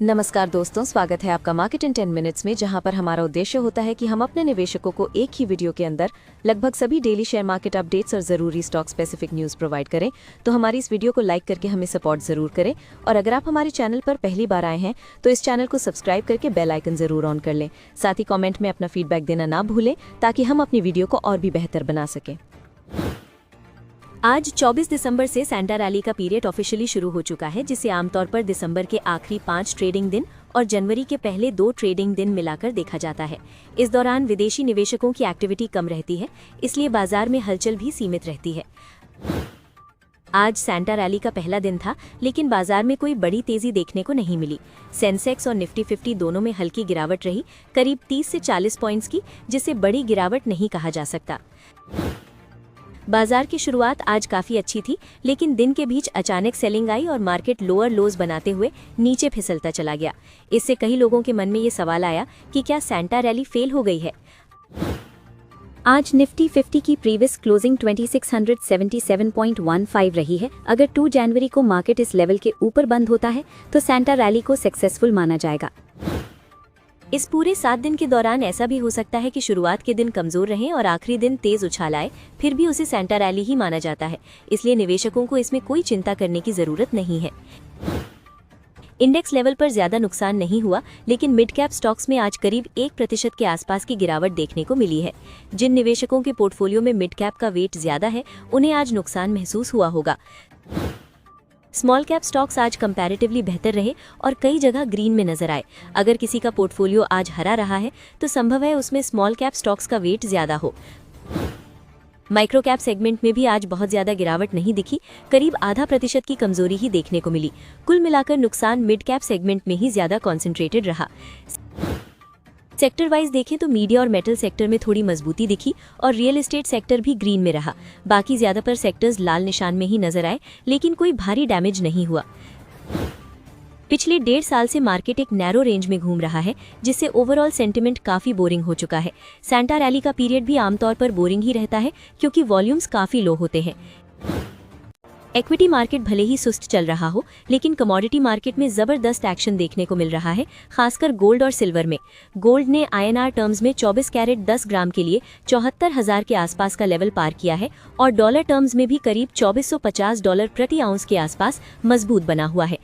नमस्कार दोस्तों, स्वागत है आपका मार्केट इन 10 मिनट्स में, जहां पर हमारा उद्देश्य होता है कि हम अपने निवेशकों को एक ही वीडियो के अंदर लगभग सभी डेली शेयर मार्केट अपडेट्स और ज़रूरी स्टॉक स्पेसिफिक न्यूज़ प्रोवाइड करें। तो हमारी इस वीडियो को लाइक करके हमें सपोर्ट ज़रूर करें, और अगर आप हमारे चैनल पर पहली बार आए हैं तो इस चैनल को सब्सक्राइब करके बेल आइकन ज़रूर ऑन कर लें। साथ ही कॉमेंट में अपना फीडबैक देना ना भूलें ताकि हम अपनी वीडियो को और भी बेहतर बना सकें। आज 24 दिसंबर से सैंटा रैली का पीरियड ऑफिशियली शुरू हो चुका है, जिसे आमतौर पर दिसंबर के आखिरी 5 ट्रेडिंग दिन और जनवरी के पहले 2 ट्रेडिंग दिन मिलाकर देखा जाता है। इस दौरान विदेशी निवेशकों की एक्टिविटी कम रहती है, इसलिए बाजार में हलचल भी सीमित रहती है। आज सैंटा रैली का पहला दिन था, लेकिन बाजार में कोई बड़ी तेजी देखने को नहीं मिली। सेंसेक्स और निफ्टी 50 दोनों में हल्की गिरावट रही, करीब 30 से 40 पॉइंट्स की, जिसे बड़ी गिरावट नहीं कहा जा सकता। बाजार की शुरुआत आज काफी अच्छी थी, लेकिन दिन के बीच अचानक सेलिंग आई और मार्केट लोअर लोज बनाते हुए नीचे फिसलता चला गया। इससे कई लोगों के मन में ये सवाल आया कि क्या सैंटा रैली फेल हो गई है। आज निफ्टी 50 की प्रीवियस क्लोजिंग 2677.15 रही है। अगर 2 जनवरी को मार्केट इस लेवल के ऊपर बंद होता है तो सैंटा रैली को सक्सेसफुल माना जाएगा। इस पूरे 7 दिन के दौरान ऐसा भी हो सकता है कि शुरुआत के दिन कमजोर रहें और आखिरी दिन तेज उछाल आए, फिर भी उसे सैंटा रैली ही माना जाता है। इसलिए निवेशकों को इसमें कोई चिंता करने की जरूरत नहीं है। इंडेक्स लेवल पर ज्यादा नुकसान नहीं हुआ, लेकिन मिड कैप स्टॉक्स में आज करीब 1% के आसपास की गिरावट देखने को मिली है। जिन निवेशकों के पोर्टफोलियो में मिड कैप का वेट ज्यादा है, उन्हें आज नुकसान महसूस हुआ होगा। स्मॉल कैप स्टॉक्स आज कंपैरेटिवली बेहतर रहे और कई जगह ग्रीन में नजर आए। अगर किसी का पोर्टफोलियो आज हरा रहा है तो संभव है उसमें स्मॉल कैप स्टॉक्स का वेट ज्यादा हो। माइक्रो कैप सेगमेंट में भी आज बहुत ज्यादा गिरावट नहीं दिखी, करीब 0.5% की कमजोरी ही देखने को मिली। कुल मिलाकर नुकसान मिड कैप सेगमेंट में ही ज्यादा कॉन्सेंट्रेटेड रहा। सेक्टर वाइज देखें तो मीडिया और मेटल सेक्टर में थोड़ी मजबूती दिखी और रियल एस्टेट सेक्टर भी ग्रीन में रहा। बाकी ज्यादातर सेक्टर्स लाल निशान में ही नजर आए, लेकिन कोई भारी डैमेज नहीं हुआ। पिछले 1.5 साल से मार्केट एक नैरो रेंज में घूम रहा है, जिससे ओवरऑल सेंटिमेंट काफी बोरिंग हो चुका है। सैंटा रैली का पीरियड भी आमतौर पर बोरिंग ही रहता है, क्योंकि वॉल्यूम्स काफी लो होते हैं। इक्विटी मार्केट भले ही सुस्त चल रहा हो, लेकिन कमोडिटी मार्केट में जबरदस्त एक्शन देखने को मिल रहा है, खासकर गोल्ड और सिल्वर में। गोल्ड ने INR टर्म्स में 24 कैरेट 10 ग्राम के लिए 74,000 के आसपास का लेवल पार किया है और डॉलर टर्म्स में भी करीब $2450 प्रति आउंस के आसपास मजबूत बना हुआ है।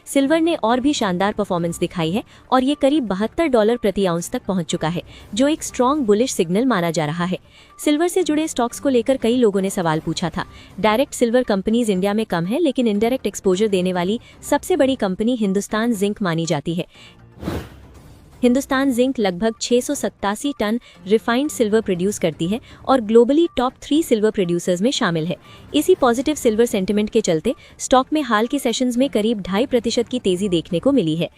सिल्वर ने और भी शानदार परफॉर्मेंस दिखाई है और ये करीब $72 प्रति आउंस तक पहुंच चुका है, जो एक स्ट्रॉन्ग बुलिश सिग्नल माना जा रहा है। सिल्वर से जुड़े स्टॉक्स को लेकर कई लोगों ने सवाल पूछा था। डायरेक्ट सिल्वर कंपनीज इंडिया में कम है, लेकिन इनडायरेक्ट एक्सपोजर देने वाली सबसे बड़ी कंपनी हिंदुस्तान जिंक मानी जाती है। हिंदुस्तान जिंक लगभग 687 टन रिफाइंड सिल्वर प्रोड्यूस करती है और ग्लोबली टॉप 3 सिल्वर प्रोड्यूसर्स में शामिल है। इसी पॉजिटिव सिल्वर सेंटिमेंट के चलते स्टॉक में हाल के सेशंस में करीब 2.5% की तेजी देखने को मिली है।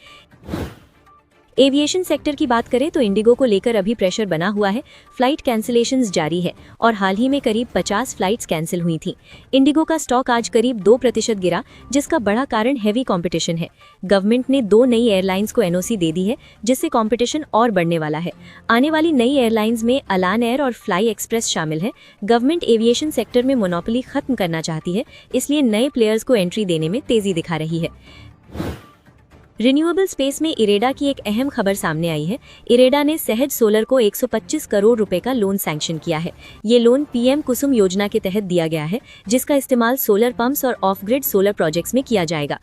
एविएशन सेक्टर की बात करें तो इंडिगो को लेकर अभी प्रेशर बना हुआ है। फ्लाइट कैंसिलेशंस जारी है और हाल ही में करीब 50 फ्लाइट्स कैंसिल हुई थीं। इंडिगो का स्टॉक आज करीब 2% गिरा, जिसका बड़ा कारण हैवी कंपटीशन है। गवर्नमेंट ने 2 नई एयरलाइंस को NOC दे दी है, जिससे कंपटीशन और बढ़ने वाला है। आने वाली नई एयरलाइंस में अलान एयर और फ्लाई एक्सप्रेस शामिल है। गवर्नमेंट एविएशन सेक्टर में मोनोपोली खत्म करना चाहती है, इसलिए नए प्लेयर्स को एंट्री देने में तेजी दिखा रही है। रिन्यूएबल स्पेस में इरेडा की एक अहम खबर सामने आई है। इरेडा ने सहज सोलर को 125 करोड़ रुपए का लोन सैंक्शन किया है। ये लोन PM कुसुम योजना के तहत दिया गया है, जिसका इस्तेमाल सोलर पंप्स और ऑफ ग्रिड सोलर प्रोजेक्ट्स में किया जाएगा।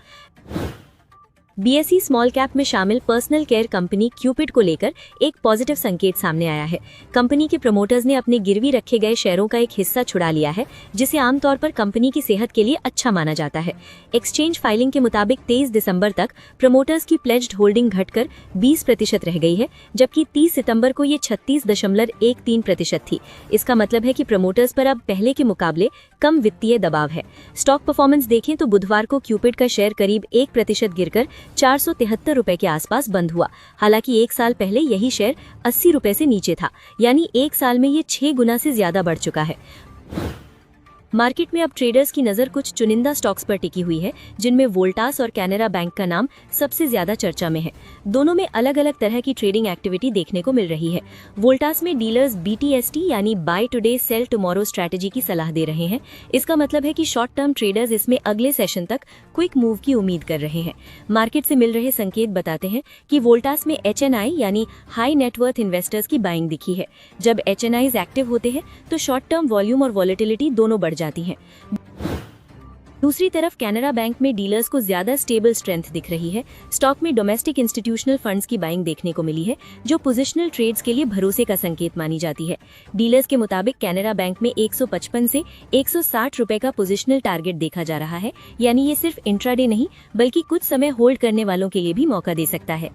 BSE स्मॉल कैप में शामिल पर्सनल केयर कंपनी क्यूपिड को लेकर एक पॉजिटिव संकेत सामने आया है। कंपनी के प्रमोटर्स ने अपने गिरवी रखे गए शेयरों का एक हिस्सा छुड़ा लिया है, जिसे आमतौर पर कंपनी की सेहत के लिए अच्छा माना जाता है। एक्सचेंज फाइलिंग के मुताबिक 23 दिसंबर तक प्रमोटर्स की प्लेज्ड होल्डिंग घटकर 20% रह गई है, जबकि 30 सितंबर को ये 36.13% थी। इसका मतलब है कि प्रमोटर्स पर अब पहले के मुकाबले कम वित्तीय दबाव है। स्टॉक परफॉर्मेंस देखें तो बुधवार को क्यूपिड का शेयर करीब 1% गिरकर 473 रुपए के आसपास बंद हुआ। हालांकि 1 साल पहले यही शेयर 80 रुपए से नीचे था, यानी 1 साल में ये 6 गुना से ज्यादा बढ़ चुका है। मार्केट में अब ट्रेडर्स की नज़र कुछ चुनिंदा स्टॉक्स पर टिकी हुई है, जिनमें वोल्टास और कैनरा बैंक का नाम सबसे ज्यादा चर्चा में है। दोनों में अलग अलग तरह की ट्रेडिंग एक्टिविटी देखने को मिल रही है। वोल्टास में डीलर्स BTST यानी buy today sell tomorrow strategy की सलाह दे रहे हैं। इसका मतलब है कि शॉर्ट टर्म ट्रेडर्स इसमें अगले सेशन तक क्विक मूव की उम्मीद कर रहे हैं। मार्केट से मिल रहे संकेत बताते हैं कि वोल्टास में HNI यानी हाई नेटवर्थ इन्वेस्टर्स की बाइंग दिखी है। जब HNIs एक्टिव होते हैं तो शॉर्ट टर्म वॉल्यूम और वॉलेटिलिटी दोनों बढ़ जाती हैं। दूसरी तरफ कैनरा बैंक में डीलर्स को ज्यादा स्टेबल स्ट्रेंथ दिख रही है। स्टॉक में डोमेस्टिक इंस्टीट्यूशनल फंड्स की बाइंग देखने को मिली है, जो पोजिशनल ट्रेड्स के लिए भरोसे का संकेत मानी जाती है। डीलर्स के मुताबिक कैनरा बैंक में 155 से 160 रुपए का पोजिशनल टारगेट देखा जा रहा है, यानी ये सिर्फ इंट्राडे नहीं बल्कि कुछ समय होल्ड करने वालों के लिए भी मौका दे सकता है।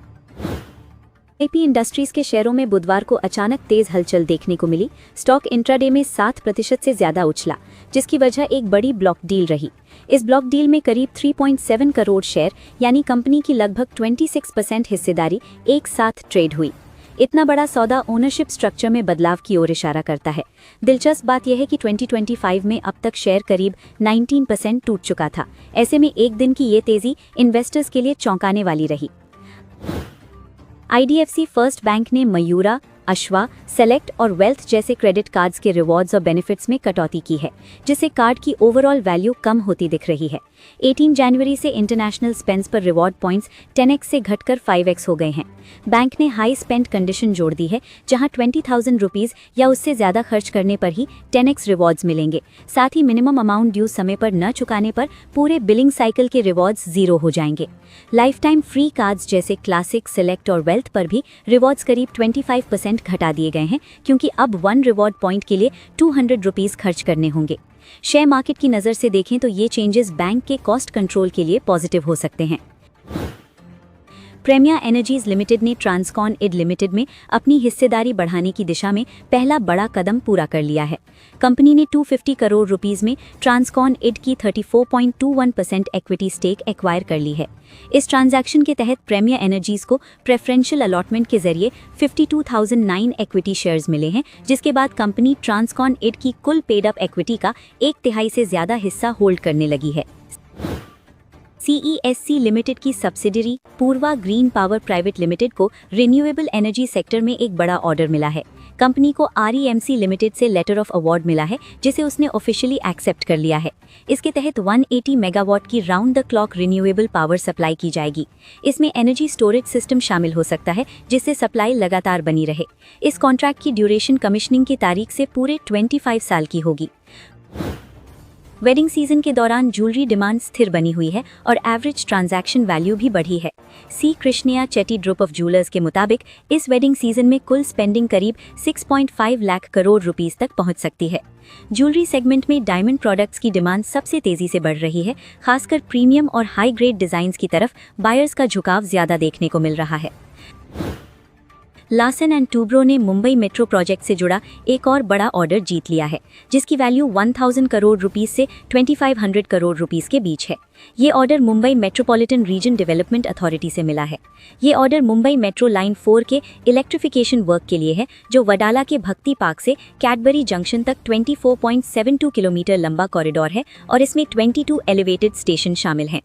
AP इंडस्ट्रीज के शेयरों में बुधवार को अचानक तेज हलचल देखने को मिली। स्टॉक इंट्राडे में 7% से ज्यादा उछला, जिसकी वजह एक बड़ी ब्लॉक डील रही। इस ब्लॉक डील में करीब 3.7 करोड़ शेयर यानी कंपनी की लगभग 26% हिस्सेदारी एक साथ ट्रेड हुई। इतना बड़ा सौदा ओनरशिप स्ट्रक्चर में बदलाव की ओर इशारा करता है। दिलचस्प बात यह है कि 2025 में अब तक शेयर करीब 19% टूट चुका था। ऐसे में एक दिन की ये तेजी इन्वेस्टर्स के लिए चौंकाने वाली रही। IDFC फर्स्ट बैंक ने मयूरा, अश्वा, सेलेक्ट और वेल्थ जैसे क्रेडिट कार्ड्स के रिवॉर्ड्स और बेनिफिट्स में कटौती की है, जिससे कार्ड की ओवरऑल वैल्यू कम होती दिख रही है। 18 जनवरी से इंटरनेशनल स्पेंड्स पर रिवॉर्ड पॉइंट्स 10x से घटकर 5x हो गए हैं। बैंक ने हाई स्पेंड कंडीशन जोड़ दी है, जहां 20,000 रुपीज या उससे ज्यादा खर्च करने पर ही 10x रिवॉर्ड्स मिलेंगे। साथ ही मिनिमम अमाउंट ड्यू समय पर न चुकाने पर पूरे बिलिंग साइकिल के रिवॉर्ड्स 0 हो जाएंगे। लाइफ टाइम फ्री कार्ड्स जैसे क्लासिक, सेलेक्ट और वेल्थ पर भी रिवॉर्ड्स करीब 25% घटा दिए गए हैं, क्योंकि अब 1 रिवॉर्ड पॉइंट के लिए 200 रुपीज खर्च करने होंगे। शेयर मार्केट की नज़र से देखें तो ये चेंजेस बैंक के कॉस्ट कंट्रोल के लिए पॉजिटिव हो सकते हैं। प्रेमिया एनर्जीज लिमिटेड ने ट्रांसकॉन इड लिमिटेड में अपनी हिस्सेदारी बढ़ाने की दिशा में पहला बड़ा कदम पूरा कर लिया है। कंपनी ने 250 करोड़ रुपीस में ट्रांसकॉन इड की 34.21% इक्विटी स्टेक एक्वायर कर ली है। इस ट्रांजैक्शन के तहत प्रेमिया एनर्जीज को प्रेफरेंशियल अलॉटमेंट के जरिए 52,009 इक्विटी शेयर्स मिले हैं, जिसके बाद कंपनी ट्रांसकॉन इड की कुल पेड अप इक्विटी का 1/3 से ज्यादा हिस्सा होल्ड करने लगी है। CESC लिमिटेड की सब्सिडरी पूर्वा ग्रीन पावर प्राइवेट लिमिटेड को रिन्यूएबल एनर्जी सेक्टर में एक बड़ा ऑर्डर मिला है। कंपनी को REMC लिमिटेड से लेटर ऑफ अवार्ड मिला है, जिसे उसने ऑफिशियली एक्सेप्ट कर लिया है। इसके तहत 180 मेगावाट की round the clock renewable power supply की जाएगी। इसमें एनर्जी स्टोरेज सिस्टम शामिल हो सकता है, जिससे सप्लाई लगातार बनी रहे। इस कॉन्ट्रैक्ट की ड्यूरेशन कमिश्निंग की तारीख से पूरे 25 साल की होगी। वेडिंग सीजन के दौरान ज्वेलरी डिमांड स्थिर बनी हुई है और एवरेज ट्रांजैक्शन वैल्यू भी बढ़ी है। सी कृष्णया चेटी ग्रुप ऑफ ज्वेलर्स के मुताबिक इस वेडिंग सीजन में कुल स्पेंडिंग करीब 6.5 लाख करोड़ रुपीस तक पहुंच सकती है। ज्वेलरी सेगमेंट में डायमंड प्रोडक्ट्स की डिमांड सबसे तेजी से बढ़ रही है। खासकर प्रीमियम और हाई ग्रेड डिजाइन्स की तरफ बायर्स का झुकाव ज्यादा देखने को मिल रहा है। लार्सन एंड टूब्रो ने मुंबई मेट्रो प्रोजेक्ट से जुड़ा एक और बड़ा ऑर्डर जीत लिया है, जिसकी वैल्यू 1000 करोड़ रुपीस से 2500 करोड़ रुपीस के बीच है। ये order Mumbai metropolitan region development authority से मिला है। ये ऑर्डर मुंबई मेट्रो लाइन 4 के इलेक्ट्रिफिकेशन वर्क के लिए है, जो वडाला के भक्ति पार्क से कैडबरी जंक्शन तक 24.72 किलोमीटर लंबा कॉरिडोर है और इसमें 22 एलिवेटेड स्टेशन शामिल हैं।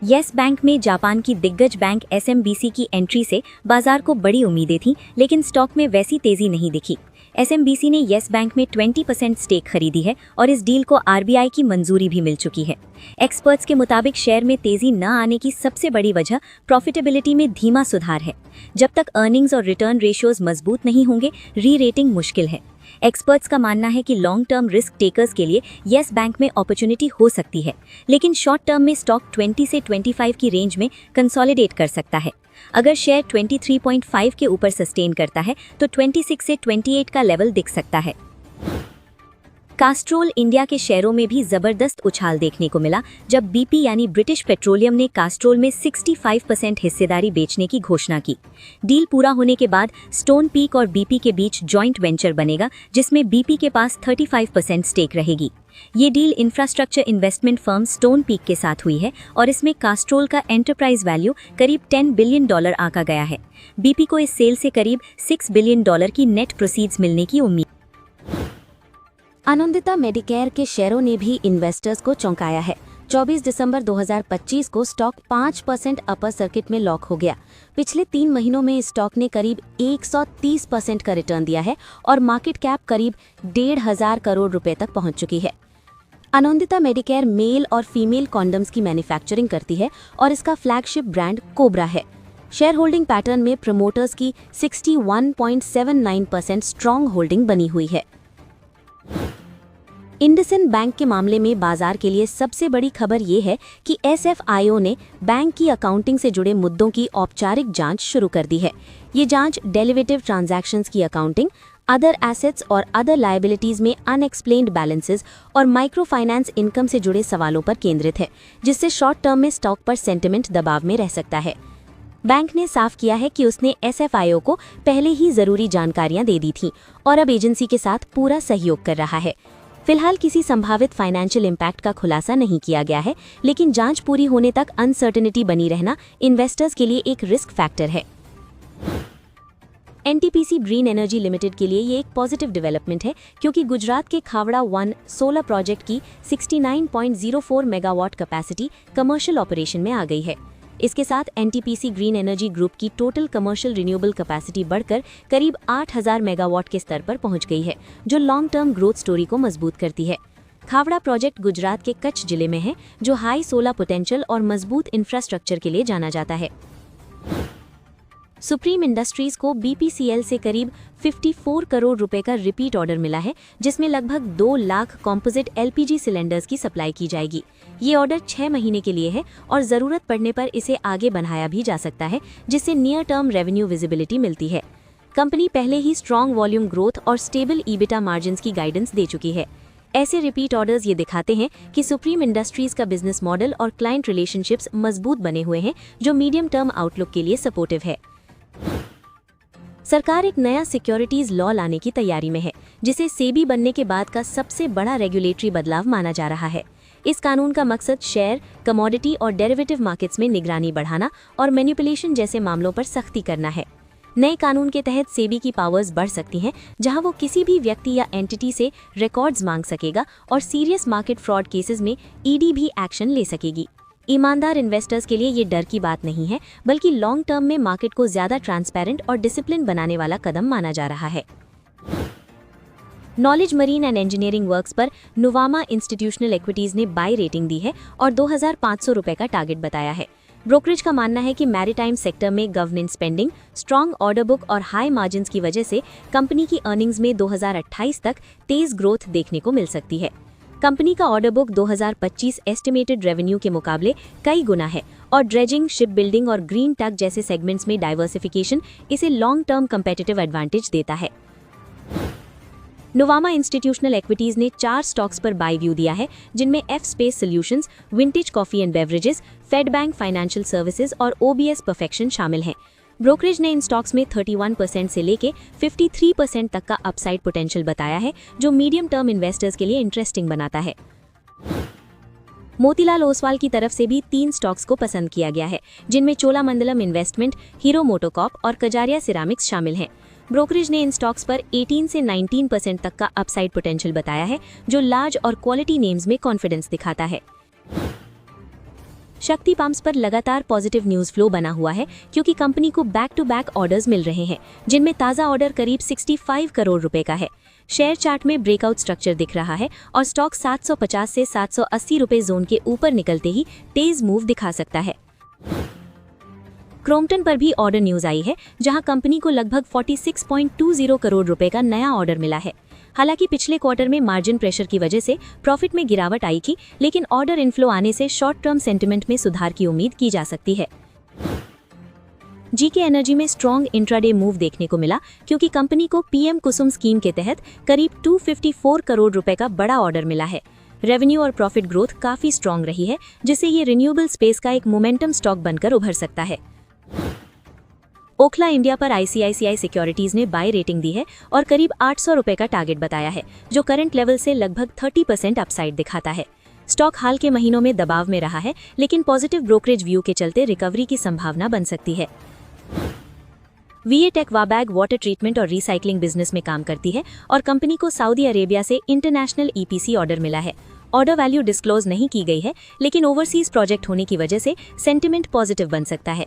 येस बैंक में जापान की दिग्गज बैंक SMBC की एंट्री से बाजार को बड़ी उम्मीदें थीं, लेकिन स्टॉक में वैसी तेजी नहीं दिखी। SMBC ने येस बैंक में 20% स्टेक खरीदी है और इस डील को RBI की मंजूरी भी मिल चुकी है। एक्सपर्ट्स के मुताबिक शेयर में तेजी न आने की सबसे बड़ी वजह प्रॉफिटेबिलिटी में धीमा सुधार है। जब तक अर्निंग्स और रिटर्न रेशियोज मजबूत नहीं होंगे, री रेटिंग मुश्किल है। एक्सपर्ट्स का मानना है कि लॉन्ग टर्म रिस्क टेकर्स के लिए येस बैंक में अपॉर्चुनिटी हो सकती है, लेकिन शॉर्ट टर्म में स्टॉक 20 से 25 की रेंज में कंसोलिडेट कर सकता है। अगर शेयर 23.5 के ऊपर सस्टेन करता है तो 26 से 28 का लेवल दिख सकता है। कास्ट्रोल इंडिया के शेयरों में भी जबरदस्त उछाल देखने को मिला, जब BP यानी ब्रिटिश पेट्रोलियम ने कास्ट्रोल में 65% हिस्सेदारी बेचने की घोषणा की। डील पूरा होने के बाद स्टोन पीक और BP के बीच जॉइंट वेंचर बनेगा, जिसमें BP के पास 35% स्टेक रहेगी। ये deal infrastructure investment firm stone peak के साथ हुई है और इसमें कास्ट्रोल का एंटरप्राइज वैल्यू करीब $10 बिलियन आंका गया है। BP को इस सेल से करीब $6 बिलियन की नेट प्रोसीड्स मिलने की उम्मीद। आनंदिता मेडिकेयर के शेयरों ने भी इन्वेस्टर्स को चौंकाया है। 24 दिसंबर 2025 को स्टॉक 5% अपर सर्किट में लॉक हो गया। पिछले 3 महीनों में स्टॉक ने करीब 130% का रिटर्न दिया है और मार्केट कैप करीब 1,500 करोड़ रुपए तक पहुंच चुकी है। आनंदिता मेडिकेयर मेल और फीमेल कॉन्डम्स की मैन्युफैक्चरिंग करती है और इसका फ्लैगशिप ब्रांड कोबरा है। शेयर होल्डिंग पैटर्न में प्रमोटर्स की 61.79% स्ट्रॉन्ग होल्डिंग बनी हुई है। इंडसइंड बैंक के मामले में बाजार के लिए सबसे बड़ी खबर ये है कि SFIO ने बैंक की अकाउंटिंग से जुड़े मुद्दों की औपचारिक जांच शुरू कर दी है। ये जांच डेरिवेटिव ट्रांजैक्शंस की अकाउंटिंग, अदर एसेट्स और अदर लायबिलिटीज में अनएक्सप्लेन्ड बैलेंसेस और माइक्रो फाइनेंस इनकम से जुड़े सवालों पर केंद्रित है, जिससे शॉर्ट टर्म में स्टॉक पर सेंटिमेंट दबाव में रह सकता है। बैंक ने साफ किया है कि उसने SFIO को पहले ही जरूरी जानकारियां दे दी थीं और अब एजेंसी के साथ पूरा सहयोग कर रहा है। फिलहाल किसी संभावित फाइनेंशियल इम्पैक्ट का खुलासा नहीं किया गया है, लेकिन जांच पूरी होने तक अनसर्टेनिटी बनी रहना इन्वेस्टर्स के लिए एक रिस्क फैक्टर है। NTPC ग्रीन एनर्जी लिमिटेड के लिए ये एक पॉजिटिव डेवलपमेंट है, क्योंकि गुजरात के खावड़ा 1 सोलर प्रोजेक्ट की 69.04 मेगावाट कैपेसिटी कमर्शियल ऑपरेशन में आ गई है। इसके साथ NTPC ग्रीन एनर्जी ग्रुप की टोटल कमर्शियल रिन्यूएबल कैपेसिटी बढ़कर करीब 8,000 मेगावाट के स्तर पर पहुंच गई है, जो लॉन्ग टर्म ग्रोथ स्टोरी को मजबूत करती है। खावड़ा प्रोजेक्ट गुजरात के कच्छ जिले में है, जो हाई सोलर पोटेंशियल और मजबूत इंफ्रास्ट्रक्चर के लिए जाना जाता है। सुप्रीम इंडस्ट्रीज को BPCL से करीब 54 करोड़ रुपए का रिपीट ऑर्डर मिला है, जिसमें लगभग 2 लाख कॉम्पोजिट LPG सिलेंडर्स की सप्लाई की जाएगी। ये ऑर्डर 6 महीने के लिए है और जरूरत पड़ने पर इसे आगे बढ़ाया भी जा सकता है, जिससे नियर टर्म रेवेन्यू विजिबिलिटी मिलती है। कंपनी पहले ही स्ट्रॉन्ग वॉल्यूम ग्रोथ और स्टेबल EBITDA मार्जिन्स की गाइडेंस दे चुकी है। ऐसे रिपीट ऑर्डर्स ये दिखाते हैं कि सुप्रीम इंडस्ट्रीज का बिजनेस मॉडल और क्लाइंट रिलेशनशिप्स मजबूत बने हुए हैं, जो मीडियम टर्म आउटलुक के लिए सपोर्टिव है। सरकार एक नया सिक्योरिटीज लॉ लाने की तैयारी में है, जिसे सेबी बनने के बाद का सबसे बड़ा रेगुलेटरी बदलाव माना जा रहा है। इस कानून का मकसद शेयर, कमोडिटी और डेरिवेटिव मार्केट्स में निगरानी बढ़ाना और मैनिपुलेशन जैसे मामलों पर सख्ती करना है। नए कानून के तहत सेबी की पावर्स बढ़ सकती हैं, जहां वो किसी भी व्यक्ति या एंटिटी से रिकॉर्ड्स मांग सकेगा और सीरियस मार्केट फ्रॉड केसेस में ED भी एक्शन ले सकेगी। ईमानदार इन्वेस्टर्स के लिए ये डर की बात नहीं है, बल्कि लॉन्ग टर्म में मार्केट को ज्यादा ट्रांसपेरेंट और डिसिप्लिन बनाने वाला कदम माना जा रहा है। Knowledge marine and engineering works पर नुवामा इंस्टीट्यूशनल इक्विटीज ने बाय रेटिंग दी है और 2,500 रुपए का टारगेट बताया है। ब्रोकरेज का मानना है कि मैरीटाइम सेक्टर में government spending, strong order book और हाई मार्जिन्स की वजह से कंपनी की अर्निंग्स में 2028 तक तेज ग्रोथ देखने को मिल सकती है। कंपनी का ऑर्डर बुक 2025 एस्टिमेटेड रेवेन्यू के मुकाबले कई गुना है और ड्रेजिंग, शिप बिल्डिंग और ग्रीन टक जैसे सेगमेंट्स में डाइवर्सिफिकेशन इसे लॉन्ग टर्म कंपेटिटिव एडवांटेज देता है। नुवामा इंस्टीट्यूशनल इक्विटीज ने 4 स्टॉक्स पर बाय व्यू दिया है, जिनमें F space solutions, vintage coffee and beverages, fed bank financial services और OBS परफेक्शन शामिल हैं। ब्रोकरेज ने इन स्टॉक्स में 31% से लेके 53% तक का अपसाइड पोटेंशियल बताया है, जो मीडियम टर्म इन्वेस्टर्स के लिए इंटरेस्टिंग बनाता है। मोतीलाल ओसवाल की तरफ से भी 3 स्टॉक्स को पसंद किया गया है, जिनमें चोलामंडलम इन्वेस्टमेंट, हीरो मोटोकॉर्प और कजारिया सिरामिक्स शामिल हैं। ब्रोकरेज ने इन स्टॉक्स पर 18 से 19% तक का अपसाइड पोटेंशियल बताया है, जो लार्ज और क्वालिटी नेम्स में कॉन्फिडेंस दिखाता है। शक्ति पंप्स पर लगातार पॉजिटिव न्यूज फ्लो बना हुआ है, क्योंकि कंपनी को बैक टू बैक ऑर्डर्स मिल रहे हैं, जिनमें ताज़ा ऑर्डर करीब 65 करोड़ रुपए का है। शेयर चार्ट में ब्रेकआउट स्ट्रक्चर दिख रहा है और स्टॉक 750 से 780 रुपए जोन के ऊपर निकलते ही तेज मूव दिखा सकता है। क्रोम्पटन पर भी ऑर्डर न्यूज आई है, जहां कंपनी को लगभग 46.20 करोड़ रुपए का नया ऑर्डर मिला है। हालांकि पिछले क्वार्टर में मार्जिन प्रेशर की वजह से प्रॉफिट में गिरावट आई थी, लेकिन ऑर्डर इनफ्लो आने से शॉर्ट टर्म सेंटिमेंट में सुधार की उम्मीद की जा सकती है। जीके एनर्जी में स्ट्रॉन्ग इंट्राडे मूव देखने को मिला, क्योंकि कंपनी को PM कुसुम स्कीम के तहत करीब 254 करोड़ रुपए का बड़ा ऑर्डर मिला है। रेवेन्यू और प्रॉफिट ग्रोथ काफी स्ट्रॉन्ग रही है, जिससे ये रिन्यूएबल स्पेस का एक मोमेंटम स्टॉक बनकर उभर सकता है। ओखला इंडिया पर ICICI सिक्योरिटीज ने बाय रेटिंग दी है और करीब 800 रुपए का टारगेट बताया है, जो करंट लेवल से लगभग 30% अपसाइड दिखाता है। स्टॉक हाल के महीनों में दबाव में रहा है, लेकिन पॉजिटिव ब्रोकरेज व्यू के चलते रिकवरी की संभावना बन सकती है। VA टेक वाबैग वाटर ट्रीटमेंट और रिसाइकलिंग बिजनेस में काम करती है और कंपनी को सऊदी अरेबिया से इंटरनेशनल EPC ऑर्डर मिला है। ऑर्डर वैल्यू डिस्क्लोज नहीं की गई है, लेकिन ओवरसीज प्रोजेक्ट होने की वजह से सेंटिमेंट पॉजिटिव बन सकता है।